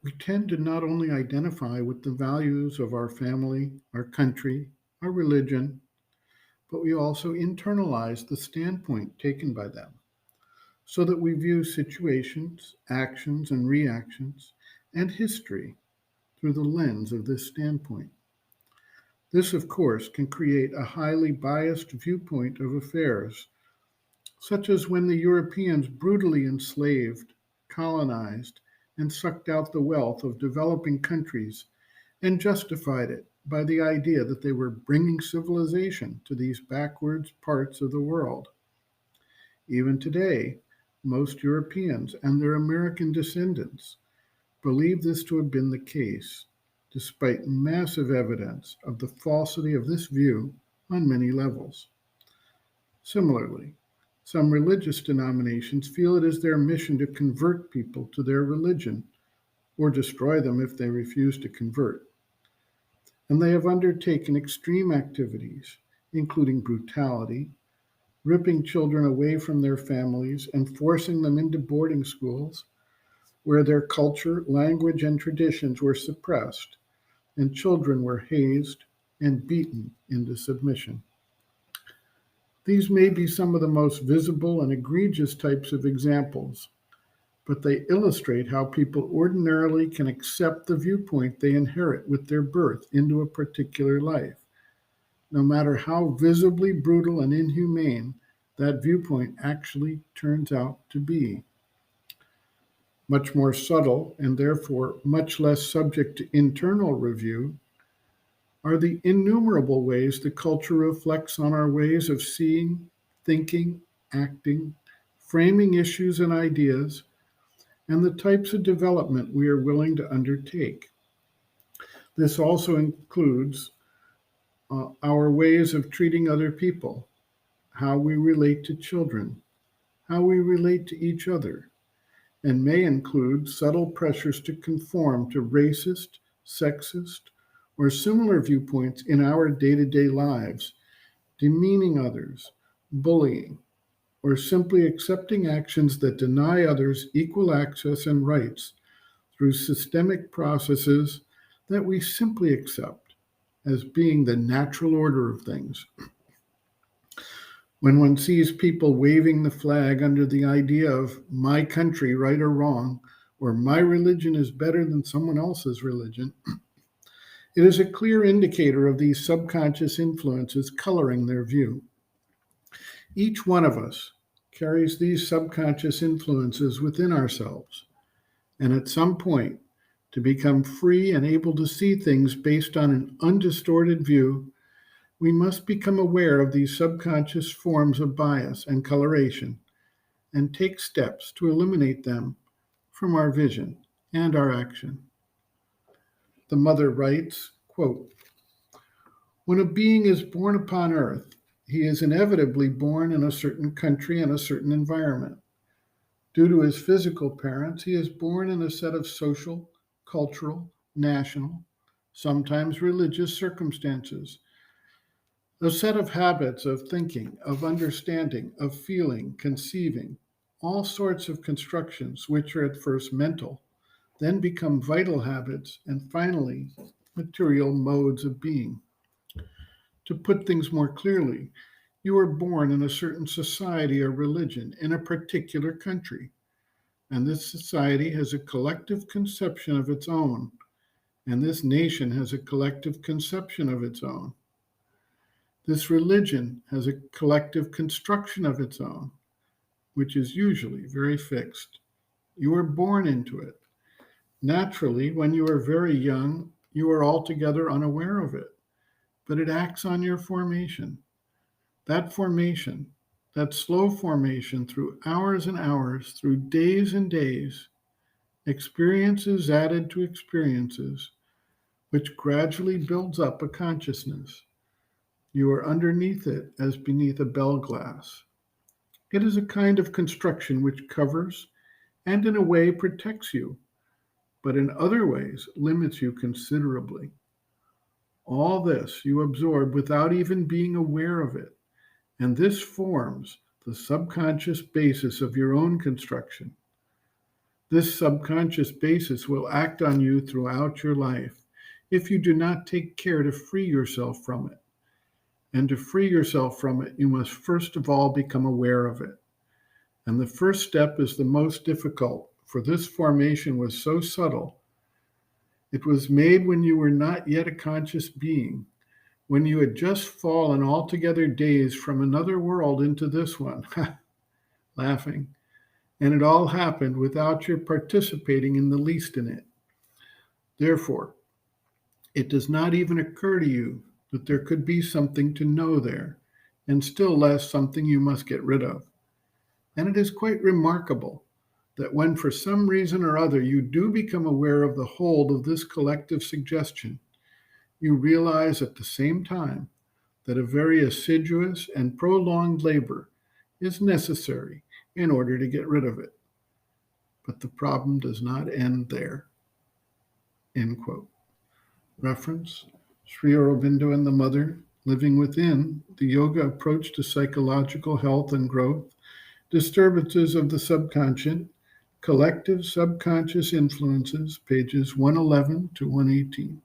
We tend to not only identify with the values of our family, our country, our religion, but we also internalize the standpoint taken by them, so that we view situations, actions, and reactions, and history through the lens of this standpoint. This, of course, can create a highly biased viewpoint of affairs, such as when the Europeans brutally enslaved, colonized, and sucked out the wealth of developing countries and justified it by the idea that they were bringing civilization to these backwards parts of the world. Even today, most Europeans and their American descendants believe this to have been the case, despite massive evidence of the falsity of this view on many levels. Similarly, some religious denominations feel it is their mission to convert people to their religion or destroy them if they refuse to convert, and they have undertaken extreme activities, including brutality, ripping children away from their families and forcing them into boarding schools where their culture, language, and traditions were suppressed, and children were hazed and beaten into submission. These may be some of the most visible and egregious types of examples, but they illustrate how people ordinarily can accept the viewpoint they inherit with their birth into a particular life, no matter how visibly brutal and inhumane that viewpoint actually turns out to be. Much more subtle and therefore much less subject to internal review are the innumerable ways the culture reflects on our ways of seeing, thinking, acting, framing issues and ideas, and the types of development we are willing to undertake. This also includes our ways of treating other people, how we relate to children, how we relate to each other, and may include subtle pressures to conform to racist, sexist, or similar viewpoints in our day to day lives, demeaning others, bullying, or simply accepting actions that deny others equal access and rights through systemic processes that we simply accept as being the natural order of things. When one sees people waving the flag under the idea of my country, right or wrong, or my religion is better than someone else's religion, it is a clear indicator of these subconscious influences coloring their view. Each one of us carries these subconscious influences within ourselves, and at some point, to become free and able to see things based on an undistorted view, we must become aware of these subconscious forms of bias and coloration and take steps to eliminate them from our vision and our action. The mother writes, quote, when a being is born upon earth, he is inevitably born in a certain country and a certain environment. Due to his physical parents, he is born in a set of social, cultural, national, sometimes religious circumstances, a set of habits of thinking, of understanding, of feeling, conceiving, all sorts of constructions which are at first mental, then become vital habits, and finally, material modes of being. To put things more clearly, you are born in a certain society or religion in a particular country, and this society has a collective conception of its own, and this nation has a collective conception of its own. This religion has a collective construction of its own, which is usually very fixed. You are born into it. Naturally, when you are very young, you are altogether unaware of it, but it acts on your formation. That formation, that slow formation through hours and hours, through days and days, experiences added to experiences, which gradually builds up a consciousness. You are underneath it as beneath a bell glass. It is a kind of construction which covers and in a way protects you, but in other ways limits you considerably. All this you absorb without even being aware of it, and this forms the subconscious basis of your own construction. This subconscious basis will act on you throughout your life if you do not take care to free yourself from it. And to free yourself from it, you must first of all become aware of it. And the first step is the most difficult, for this formation was so subtle. It was made when you were not yet a conscious being, when you had just fallen altogether dazed from another world into this one, laughing. And it all happened without your participating in the least in it. Therefore, it does not even occur to you that there could be something to know there, and still less something you must get rid of. And it is quite remarkable that when for some reason or other you do become aware of the hold of this collective suggestion, you realize at the same time that a very assiduous and prolonged labor is necessary in order to get rid of it. But the problem does not end there. End quote. Reference, Sri Aurobindo and the Mother, Living Within, the Yoga Approach to Psychological Health and Growth, Disturbances of the Subconscious, Collective Subconscious Influences, pages 111 to 118.